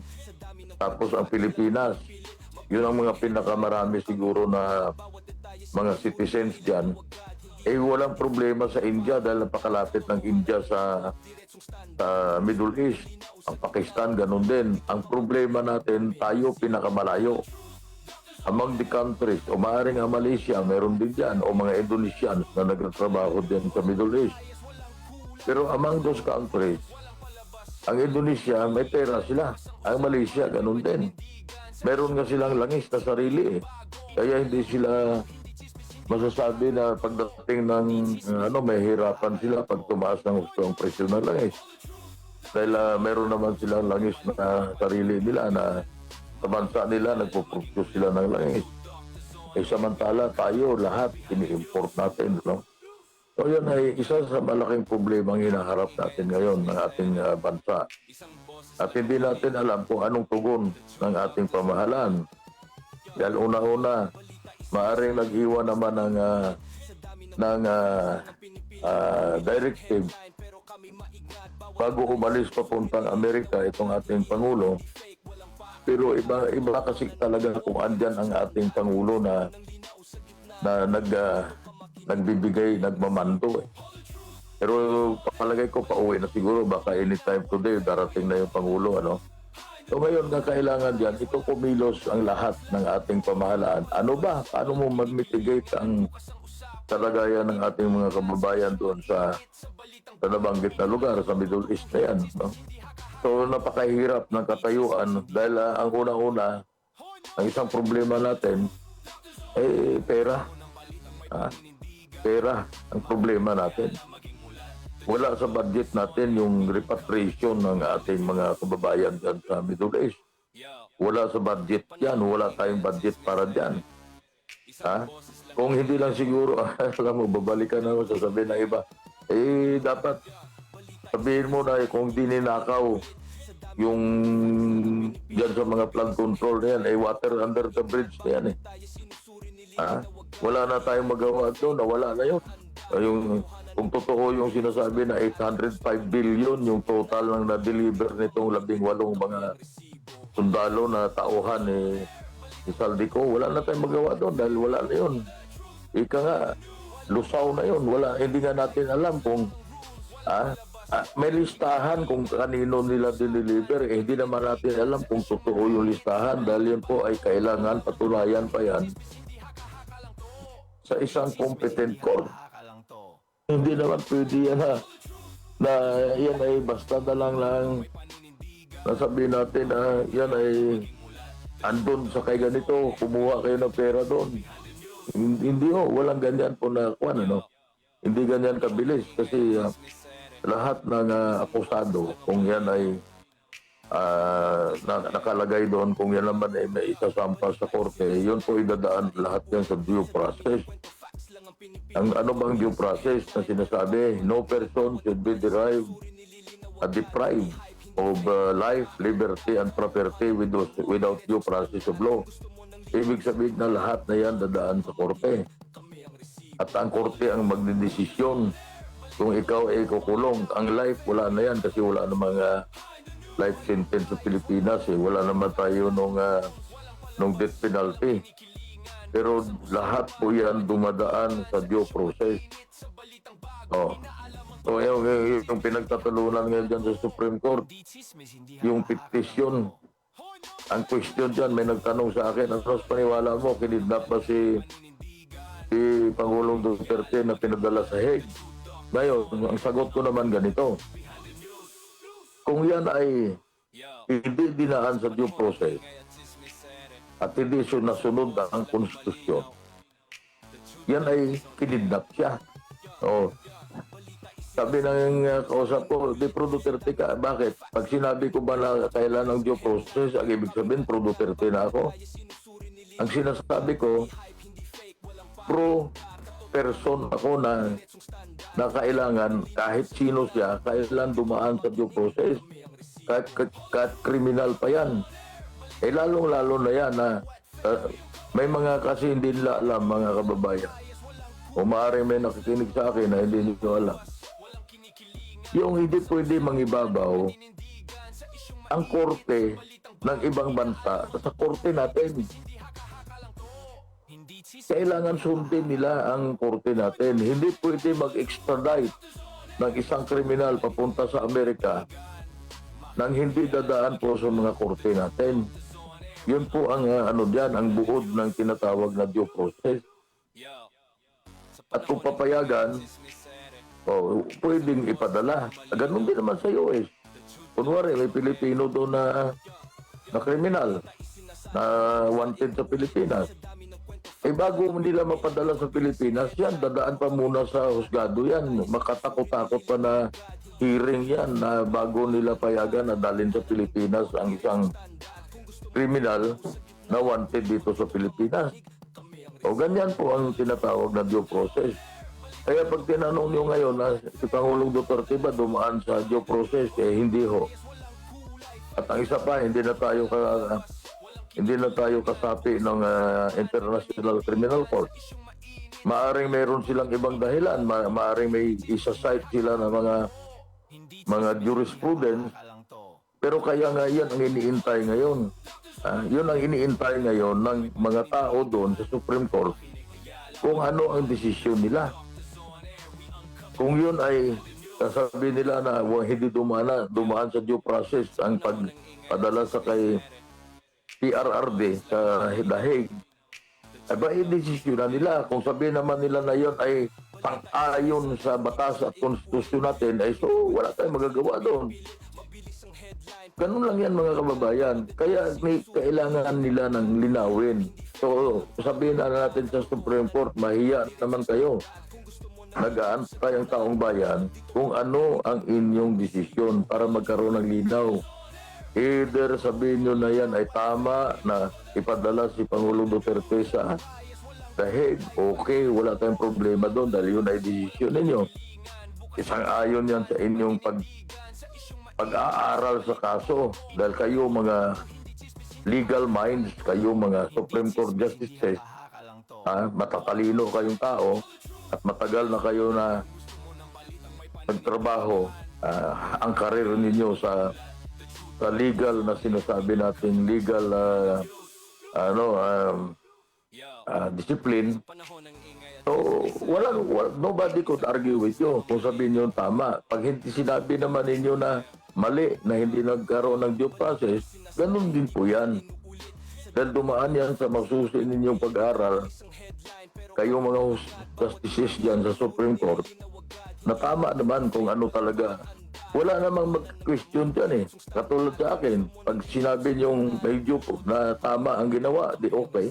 Tapos ang Pilipinas, yun ang mga pinakamarami siguro na mga citizens dyan. Walang problema sa India dahil napakalapit ng India sa Middle East. Ang Pakistan, ganun din. Ang problema natin, tayo pinakamalayo. Among the countries, o maaaring ang Malaysia, meron din dyan, o mga Indonesians na nagtatrabaho din sa Middle East. Pero among those countries, ang Indonesia, may pera sila. Ang Malaysia, ganun din. Meron nga silang langis na sarili eh. Kaya hindi sila masasabi na pagdating ng may hirapan sila pag tumaas ng gusto ang presyo ng langis. Dahil meron naman silang langis na sarili nila na sa bansa nila nagpo-produce sila ng langis. Samantala tayo lahat ini-import natin, no? So yan ay isa sa malaking problema ang hinaharap natin ngayon ng ating bansa. At hindi natin alam kung anong tugon ng ating pamahalaan. Dahil una-una, maaaring nag-iwan naman ng directive bago umalis papuntang Amerika itong ating Pangulo. Pero iba kasi talaga kung andyan ang ating Pangulo na nagbibigay, nagmamando eh. Pero palagay ko pauwi na siguro, baka anytime today darating na yung Pangulo, ano. So ngayon na kailangan dyan, ito kumilos ang lahat ng ating pamahalaan. Ano ba? Paano mo mag-mitigate ang kalagayan ng ating mga kababayan doon sa nabanggit na lugar, sa Middle East na yan, no? So napakahirap ng katayuan dahil ang una-una, ang isang problema natin pera. Pera ang problema natin. Wala sa budget natin yung repatriation ng ating mga kababayan dyan sa Middle East. Wala sa budget yan. Wala tayong budget para dyan. Kung hindi lang siguro, alam mo, babalikan na ako, sasabihin ng iba, dapat sabihin mo na kung di ninakaw yung dyan sa mga flood control na yan, water under the bridge na yan eh. Wala na tayong magawa doon, nawala na yun. Kung totoo yung sinasabi na 805 billion yung total ng na-deliver nitong 18 mga sundalo na tauhan ni Saldico, wala na tayong magawa doon dahil wala na yun. Ika nga, lusaw na yun. Hindi nga natin alam kung may listahan kung kanino nila dineliver. Hindi naman natin alam kung totoo yung listahan dahil yun po ay kailangan patunayan pa yan sa isang competent court. Hindi naman pwede yan na yan ay basta na lang nasabihin natin na yan ay andun sa kay ganito, kumuha kayo ng pera doon. Hindi walang ganyan po na ano. Hindi ganyan kabilis kasi lahat ng akusado, kung yan ay nakalagay doon, kung yan naman ay may isasampa sa korte, yun po idadaan lahat yan sa due process. Ang ano bang due process na sinasabi? No person should be deprived of life, liberty, and property without due process of law. Ibig sabihin na lahat na yan dadaan sa korte. At ang korte ang magdedesisyon kung ikaw ay kukulong. Ang life, wala na yan kasi wala na mga life sentence sa Pilipinas. Wala naman tayo nung death penalty. Pero lahat po yan dumadaan sa due process. So yung pinagtatalunan ngayon dyan sa Supreme Court, yung petition, ang question dyan, may nagtanong sa akin, ano paniwala mo, kinidnap ba si Pangulong Duterte na pinadala sa Hague? Ngayon, ang sagot ko naman ganito. Kung yan ay hindi dinaan sa due process at hindi nasunod ang konstitusyon, yan ay kinidnap siya. Sabi ng kausap ko, di pro Duterte ka. Bakit? Pag sinabi ko ba na kailan ng due process, ang ibig sabihin, pro Duterte na ako. Ang sinasabi ko, pro person ako na kailangan, kahit sino siya, kailan dumaan sa due process. Kahit kriminal pa yan. Eh lalong-lalo na yan na may mga kasi hindi nila alam, mga kababayan. O maaaring may nakikinig sa akin na hindi nyo alam. Yung hindi pwede mangibabaw ang korte ng ibang bansa sa korte natin. Kailangan sundin nila ang korte natin. Hindi pwede mag-extradite ng isang kriminal papunta sa Amerika nang hindi dadaan po sa mga korte natin. Yun po ang ang buod ng tinatawag na due process. At kung papayagan, pwedeng ipadala. Ganun din naman sa US. Kunwari, may Pilipino doon na kriminal na wanted sa Pilipinas. Eh bago nila mapadala sa Pilipinas, yan, dadaan pa muna sa husgado yan. Makatakot-takot pa na hearing yan na bago nila payagan na dalhin sa Pilipinas ang isang kriminal na wanted dito sa Pilipinas. O ganyan po ang tinatawag na due process. Kaya pag tinanong nyo ngayon na si Pangulong Duterte ba dumaan sa due process, hindi ho. At ang isa pa, hindi na tayo kasapi ng International Criminal Court. Maaring mayroon silang ibang dahilan, maaring may isa-cite sila ng mga jurisprudence, pero kaya nga yan ang iniintay ngayon. Yun ang iniintay ngayon ng mga tao doon sa Supreme Court kung ano ang desisyon nila. Kung yun ay sasabihin nila na hindi dumaan sa due process ang pagpadala sa kay PRRD sa The Hague, ay ba i-desisyonan nila? Kung sabihin naman nila na yun ay pang-ayon sa batas at konstitusyon natin, ay so wala tayong magagawa doon. Ganun lang yan, mga kababayan. Kaya may kailangan nila ng linawin. So sabihin na natin sa Supreme Court, mahiya naman kayo. Nag-aantay ang taong bayan kung ano ang inyong desisyon para magkaroon ng linaw. Either sabihin nyo na yan ay tama na ipadala si Pangulong Duterte sa The Hague, okay, wala tayong problema doon dahil yun ay desisyon ninyo. Isang ayon yan sa inyong pag-aaral sa kaso dahil kayo mga legal minds, kayo mga Supreme Court Justices, matatalino kayong tao at matagal na kayo na nagtrabaho, ang karir ninyo sa legal na sinasabi natin legal discipline. So nobody could argue with you kung sabihin nyo tama. Pag hindi sinabi naman ninyo na mali, na hindi nagkaroon ng due process, ganun din po yan. Dahil dumaan yan sa masusi ninyong pag-aral, kayo mga justices dyan sa Supreme Court, na tama naman kung ano talaga. Wala namang mag-question dyan eh. Katulad sa akin, pag sinabi niyong medyo na tama ang ginawa, di okay.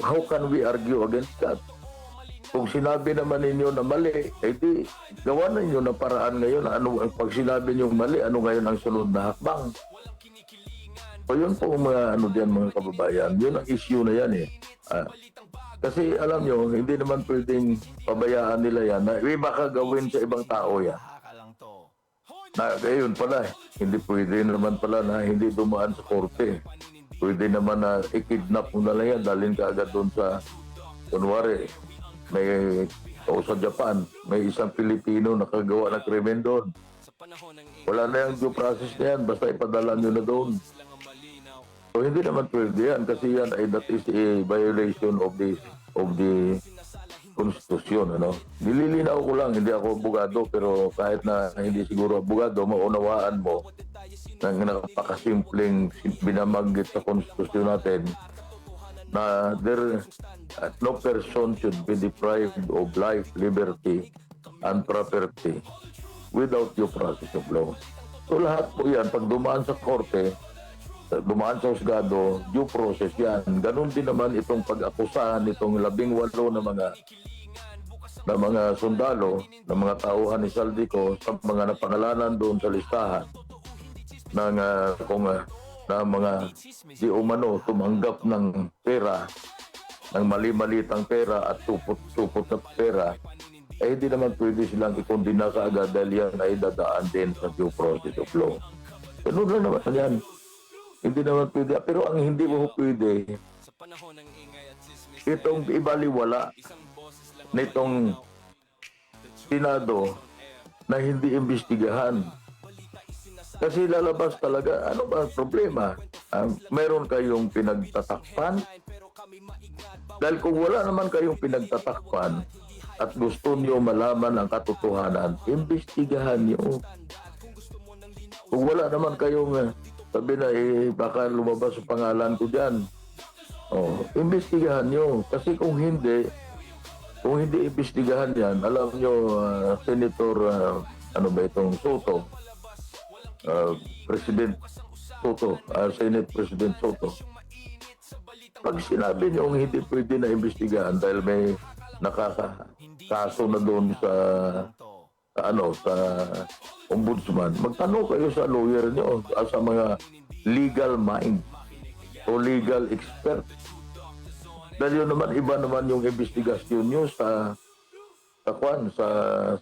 How can we argue against that? Kung sinabi naman ninyo na mali, di gawa ninyo na paraan ngayon. Pag sinabi niyo mali, ano ngayon ang sunod na hakbang? So yun po mga mga kababayan, yun ang issue na yan eh. Kasi alam nyo, hindi naman pwedeng pabayaan nila yan na baka gawin sa ibang tao yan. Na yun pala, hindi pwede naman pala na hindi dumaan sa korte. Pwede naman na i-kidnap mo na lang yan, dalhin ka agad doon sa, kunwari, sa Japan, may isang Pilipino nakagawa ng krimen doon. Wala na yung due process na yan, basta ipadala nyo na doon. So hindi naman pwede yan kasi yan ay that is a violation of the Constitution. Nililinaw ko lang, hindi ako abogado, pero kahit na hindi siguro abogado, maunawaan mo ng napakasimpleng binabanggit sa Constitution natin na no person should be deprived of life, liberty, and property without due process of law. So lahat po yan, pag dumaan sa korte, dumaan sa husgado, due process yan. Ganon din naman itong pag-akusahan itong 18 na mga ng mga sundalo, ng mga tauhan ni Saldico sa mga napangalanan doon sa listahan ng na mga di umano tumanggap ng pera, ng mali-malitang pera at supot-supot na pera, eh hindi naman pwede silang ikondina kaagad dahil yan ay dadaan din sa due process of law. Ganun lang naman yan. Hindi naman pwede. Pero ang hindi mo pwede, itong ibaliwala nitong Senado na hindi imbestigahan. Kasi lalabas talaga, ano ba ang problema? Meron kayong pinagtatakpan? Dahil kung wala naman kayong pinagtatakpan at gusto niyo malaman ang katotohanan, imbestigahan niyo. Kung wala naman kayong sabi na, baka lumabas ang pangalan ko dyan. Imbestigahan niyo. Kasi kung hindi imbestigahan yan, alam niyo, Senator, ano ba itong Soto, President Soto, Senate President Soto, pag sinabi niyo hindi pwede na imbestigahan dahil may nakakaso na doon sa ombudsman, magtanong kayo sa lawyer niyo, sa mga legal mind o legal expert. Dahil yun naman, iba naman yung investigasyon niyo sa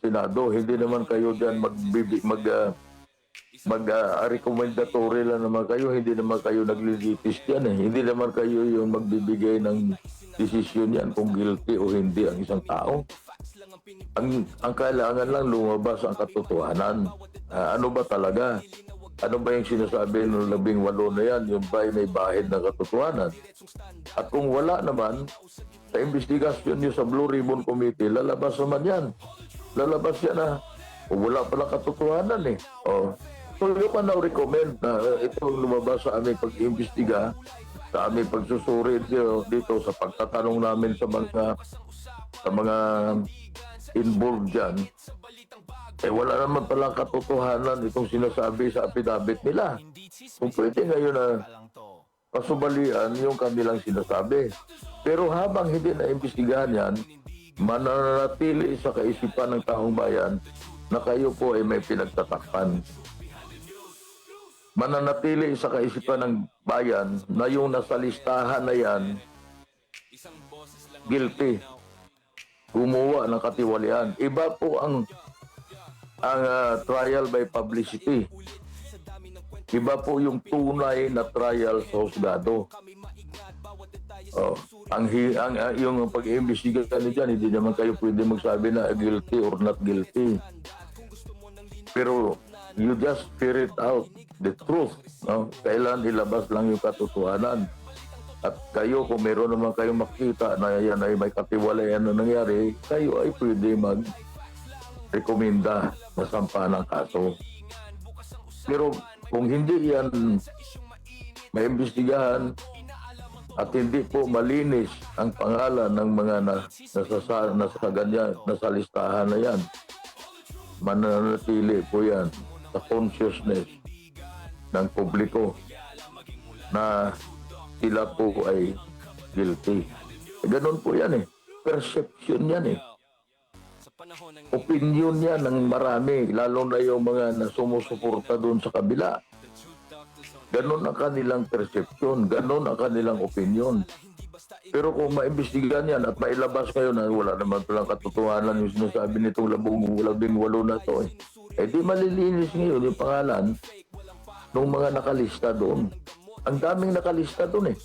Senado. Hindi naman kayo dyan recommendatory lang naman kayo, hindi naman kayo naglilitis yan eh. Hindi naman kayo yung magbibigay ng desisyon yan kung guilty o hindi ang isang tao. Ang kailangan lang lumabas ang katotohanan. Ano ba talaga? Ano ba yung sinasabi ng 18 na yan? Yung ba may bahid ng katotohanan? At kung wala naman, sa investigasyon nyo sa Blue Ribbon Committee, lalabas naman yan. Lalabas yan na wala pala katotohanan eh. So yung pa na-recommend na itong lumabas sa aming pag-imbestiga, sa aming pagsusuri dito sa pagtatanong namin sa mga involved dyan, wala naman palang katotohanan itong sinasabi sa affidavit nila. Kung pwede ngayon na pasubalian yung kanilang sinasabi. Pero habang hindi na-imbestigahan yan, mananatili sa kaisipan ng taong bayan na kayo po ay may pinagtatakpan. Mananatili sa kaisipan ng bayan na yung nasa listahan na yan, guilty. Gumawa ng katiwalian. Iba po ang trial by publicity. Iba po yung tunay na trial sa husgado. Yung pag-iimbestiga dyan, hindi naman kayo pwede magsabi na guilty or not guilty. Pero you just figure it out, the truth. No? Kailan ilabas lang yung katotohanan. At kayo, kung meron naman kayong makita na yan ay may katiwalayan na nangyari, kayo ay pwede mag-rekomenda na sampa ng kaso. Pero kung hindi yan may imbestigahan at hindi po malinis ang pangalan ng mga nasa listahan na yan, mananatili po yan sa consciousness ng publiko na sila po ay guilty. Ganun po yan eh. Perception yan eh. Opinion yan ng marami, lalo na yung mga sumusuporta doon sa kabila. Ganun ang kanilang perception, ganun ang kanilang opinion. Pero kung maimbestigahan yan at mailabas kayo na wala naman palang katotohanan yung sinasabi nitong 18 na to di malilinis ngayon yung pangalan ng mga nakalista doon. Ang daming nakalista doon eh.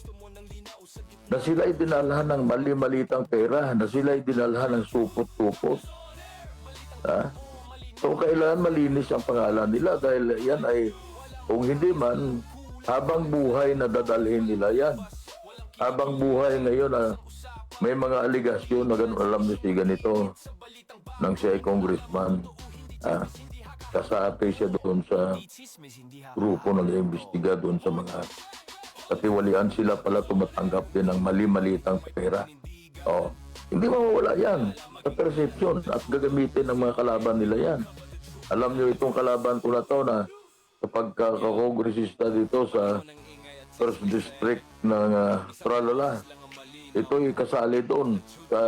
Na sila ay dinalhan ng mali-malitang pera, na sila ay dinalhan ng supot-supot. So kailangan malinis ang pangalan nila dahil yan ay, kung hindi man, habang buhay na dadalhin nila yan. Habang buhay ngayon na may mga aligasyon na gano'n, alam niyo si ganito, nang siya ay congressman. Kasapi siya doon sa grupo nag-iimbestiga doon sa mga katiwalian, sila pala tumatanggap din ng mali-malitang pera. Hindi mawawala yan sa perception at gagamitin ng mga kalaban nila yan. Alam niyo itong kalaban ko na to na sa pagkakakongresista dito sa First District ng Tralala, ito'y kasali doon sa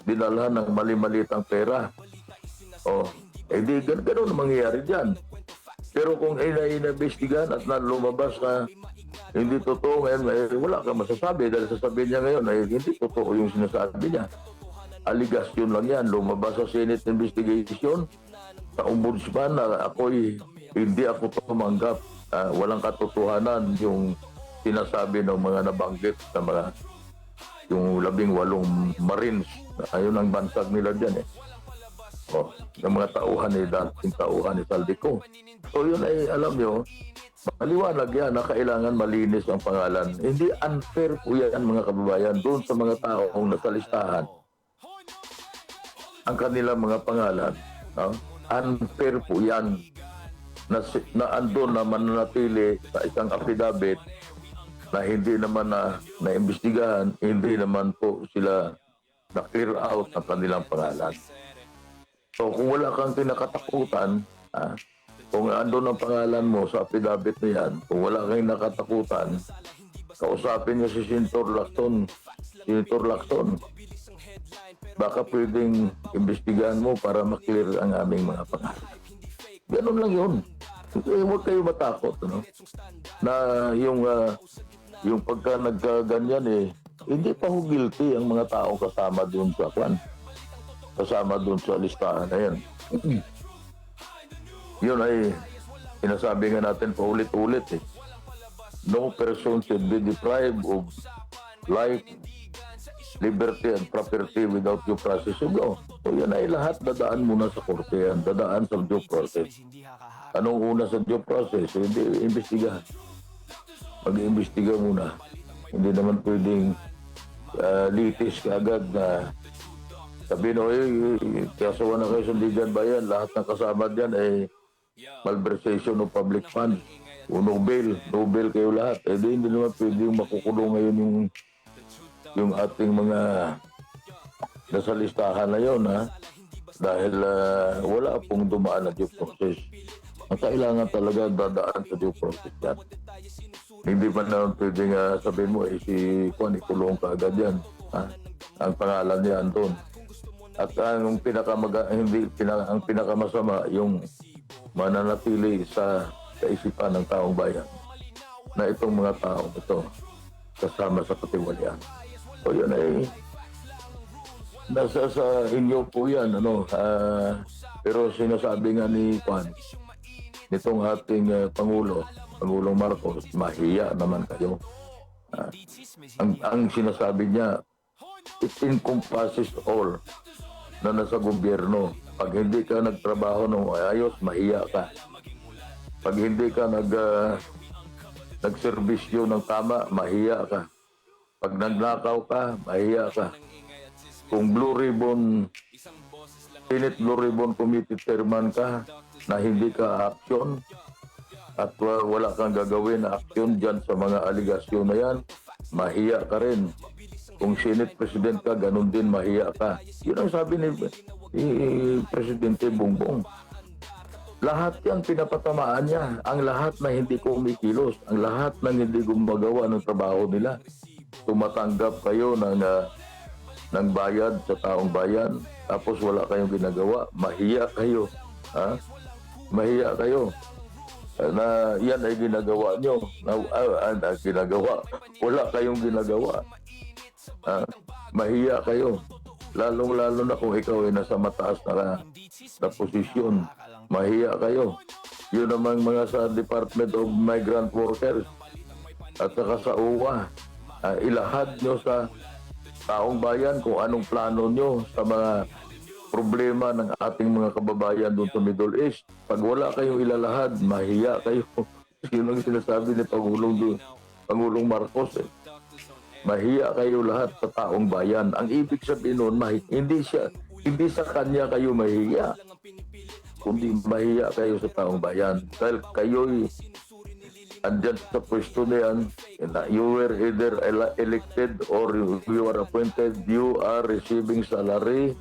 dinalhan ng mali-malitang pera. O, di ganun ang mangyayari dyan. Pero kung inaimbestigahan at lumabas na hindi totoo ngayon, wala kang masasabi dahil sasabihin niya ngayon ay hindi totoo yung sinasabi niya. Aligasyon lang yan. Lumabas sa Senate investigation sa ombudsman na hindi ako tumanggap. Walang katotohanan yung sinasabi ng mga nabanggit na mga yung 18 Marines. Ayun ang bansag nila dyan ng mga tauhan dating tauhan ni Saldico. So yun ay alam nyo, maliwanag yan na kailangan malinis ang pangalan. Hindi unfair po yan mga kababayan doon sa mga taong nasa listahan. Ang kanilang mga pangalan, unfair po yan na andun na mananatili sa isang affidavit na hindi naman na-imbestigahan, hindi naman po sila na-clear out ang kanilang pangalan. So kung wala kang kinakatakutan, kung andun ang pangalan mo sa affidavit na yan, kung wala kang nakatakutan, kausapin niyo si Senator Lacson. Baka pwedeng imbestigahan mo para maklear ang aming mga pangalan. Ganun lang yun. Huwag kayo matakot. Na yung pagka nagkaganyan hindi pa ho guilty ang mga taong kasama doon sa kasama doon sa listahan na yan. Yun ay sinasabi nga natin paulit-ulit No person should be deprived of life, liberty, and property without due process of law. So yan ay lahat dadaan muna sa korte yan. Dadaan sa due process. Anong una sa due process? Hindi imbestigahan. Mag-iimbestiga muna. Hindi naman pwedeng litis kaagad na sabihin kasawa na kayo sa Ligan Bayan, lahat ng kasama dyan ay malversation of public funds. O Nobel kayo lahat. Hindi naman pwedeng makukulong ngayon yung ating mga nasa listahan na yun, dahil wala pong dumaan na due process. Ang kailangan talaga dadaan sa due process yan. Hindi pa naman pwedeng sabihin mo, si Juan, ikulong ka agad yan. Ang pangalan niya andun. At ang pinakamasama, yung mananatili sa kaisipan ng taong bayan na itong mga taong ito kasama sa katiwalian. O yun ay nasa sa inyo po yan. Pero sinasabi nga ni Juan, nitong ating Pangulong Marcos, mahiya naman kayo. Ang sinasabi niya, it encompasses all na nasa gobyerno. Pag hindi ka nagtrabaho ng ayos, mahiya ka. Pag hindi ka nagserbisyo ng tama, mahiya ka. Pag nagnakaw ka, mahiya ka. Kung Senate Blue Ribbon Committee chairman ka, na hindi ka aksyon, at wala kang gagawin na aksyon dyan sa mga aligasyon na yan, mahiya ka rin. Kung Senate President ka, ganun din mahiya ka. Yun ang sabi ni Presidente Bongbong. Lahat yan pinapatamaan niya. Ang lahat na hindi kumikilos, ang lahat na hindi gumagawa ng trabaho nila. Tumatanggap kayo ng bayad sa taong bayan, tapos wala kayong ginagawa, mahiya kayo. Mahiya kayo. Na yan ay ginagawa nyo. Ginagawa. Wala kayong ginagawa. Mahiya kayo. Lalong-lalo na kung ikaw ay nasa mataas na posisyon. Mahiya kayo. Yun naman mga sa Department of Migrant Workers at saka sa UWA. Ilahad nyo sa taong bayan kung anong plano nyo sa mga problema ng ating mga kababayan doon sa Middle East. Pag wala kayong ilalahad, mahiya kayo. Yun ang sinasabi ni Pangulong Marcos. Mahiya kayo lahat sa taong bayan. Ang ibig sabihin nun, hindi sa kanya kayo mahiya, kundi mahiya kayo sa taong bayan. Dahil kayo'y andyan sa pwesto na yan, you were either elected or you are appointed, you are receiving salary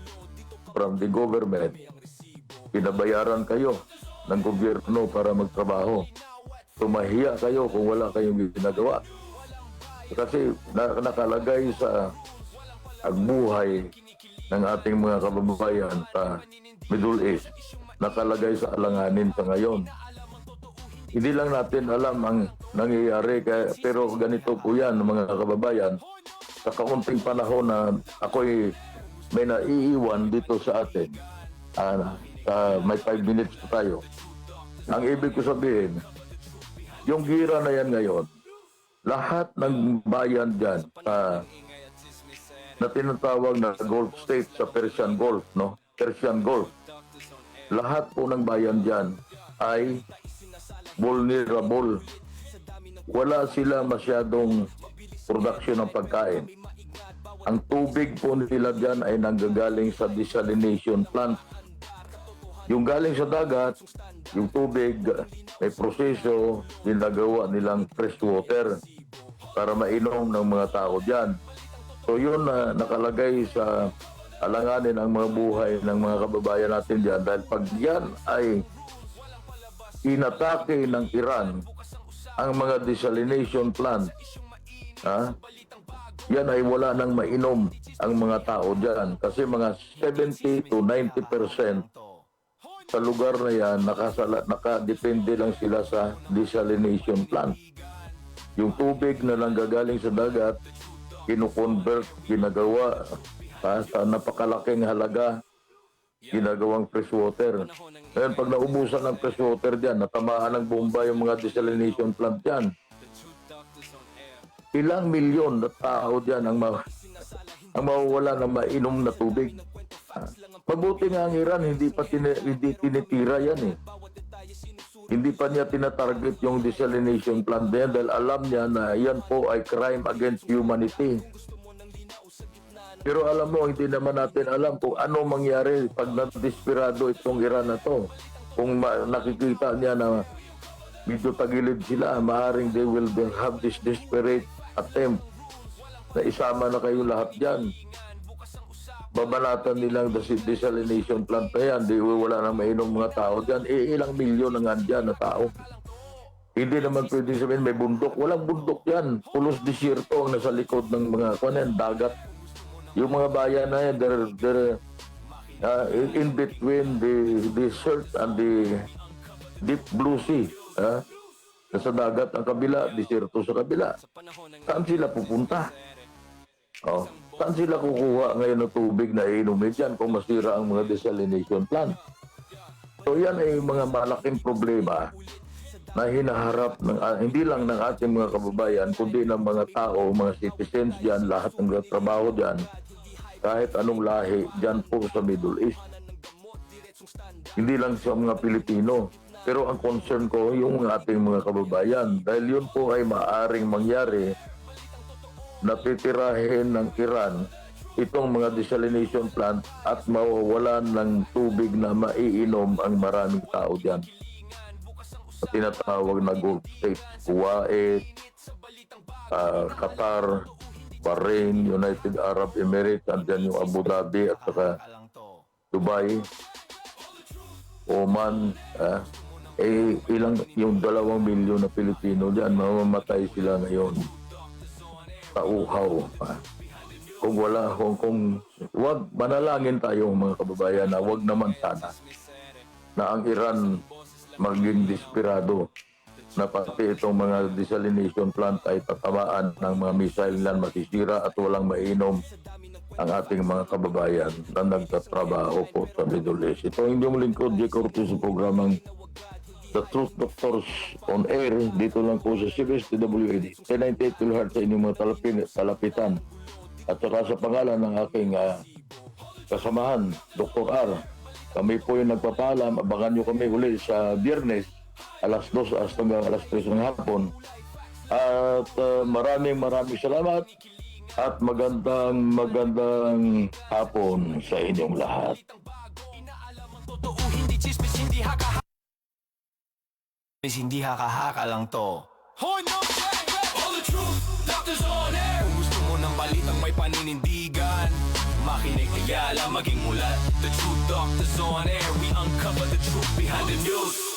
from the government. Pinabayaran kayo ng gobyerno para magtrabaho. Tumahiya kayo kung wala kayong ginagawa. Kasi nakalagay sa buhay ng ating mga kababayan sa Middle East nakalagay sa alanganin sa ngayon. Hindi lang natin alam ang nangyayari, pero ganito po yan mga kababayan. Sa kaunting panahon na ako'y may naiiwan dito sa atin, may 5 minutes pa tayo. Ang ibig ko sabihin, yung gira na yan ngayon, lahat ng bayan dyan na tinatawag na Gulf State sa Persian Gulf, no? Persian Gulf. Lahat po ng bayan dyan ay vulnerable. Wala sila masyadong production ng pagkain. Ang tubig po nila dyan ay nanggagaling sa desalination plant. Yung galing sa dagat, yung tubig, may proseso, ginagawa nilang fresh water para mainom ng mga tao dyan. So yun na nakalagay sa alanganin ang mga buhay ng mga kababayan natin dyan. Dahil pag yan ay inatake ng Iran, ang mga desalination plant, yan ay wala nang mainom ang mga tao dyan. Kasi mga 70 to 90% sa lugar na yan, nakadepende lang sila sa desalination plant. Yung tubig na nanggagaling sa dagat, kinukonvert, ginagawa sa napakalaking halaga, ginagawang fresh water. Ngayon, pag naubusan ng fresh water dyan, natamaan ng bomba yung mga desalination plant dyan, ilang milyon na tao dyan ang mawawala ng mainom na tubig. Mabuti nga ang Iran, hindi tinitira yan eh. Hindi pa niya tinatarget yung desalination plant yan dahil alam niya na yan po ay crime against humanity. Pero alam mo, hindi naman natin alam kung ano mangyari pag nadesperado itong Iran na to. Kung nakikita niya na medyo tagilid sila, maaaring they will have this desperate attempt na isama na kayo lahat dyan. Babanatan nilang desalination plant na yan, di wala nang mainom mga tao dyan. Ilang milyon na nga dyan na tao. Hindi naman pwede sabihin may bundok. Walang bundok yan. Pulos disyerto ang nasa likod ng mga dagat. Yung mga bayan na yan, they're in between the desert and the deep blue sea. Nasa dagat ang kabila, disyerto sa kabila. Saan sila pupunta? Saan sila kukuha ngayon ng tubig na iinumin dyan kung masira ang mga desalination plant? So yan ay mga malaking problema na hinaharap ng, hindi lang ng ating mga kababayan, kundi ng mga tao, mga citizens dyan, lahat ng trabaho dyan, kahit anong lahi dyan po sa Middle East. Hindi lang sa mga Pilipino. Pero ang concern ko, yung ating mga kababayan, dahil yun po ay maaaring mangyari na titirahin ng Iran itong mga desalination plant at mawawalan ng tubig na maiinom ang maraming tao dyan. Tinatawag na Gulf States, Kuwait, Qatar, Bahrain, United Arab Emirates, andyan yung Abu Dhabi at saka Dubai, Oman, ilang yung 2 milyon na Pilipino dyan, mamamatay sila ngayon sa uhaw. Kung wala, wag manalangin tayo mga kababayan na wag naman sana na ang Iran maging desperado na pati itong mga desalination plant ay tatamaan ng mga missile na masisira at walang mainom ang ating mga kababayan na nagtatrabaho po sa Middle East. Ito ang inyong lingkod, J. Cortez, sa programang The Truth Doctors on Air, dito lang po sa CBS TWAD. 1098 kHz sa inyong mga talapitan. At saka sa pangalan ng aking kasamahan, Dr. R. Kami po yung nagpapalam. Abangan nyo kami uli sa Biyernes, alas 2 hanggang alas 3 ng hapon. At maraming salamat at magandang hapon sa inyong lahat. Hindi haka-haka lang to. All the truth, doctors on air. Kung gusto mo ng balitang may paninindigan, makinig, kaya lang maging mulat. The truth, doctors on air. We uncover the truth behind the news.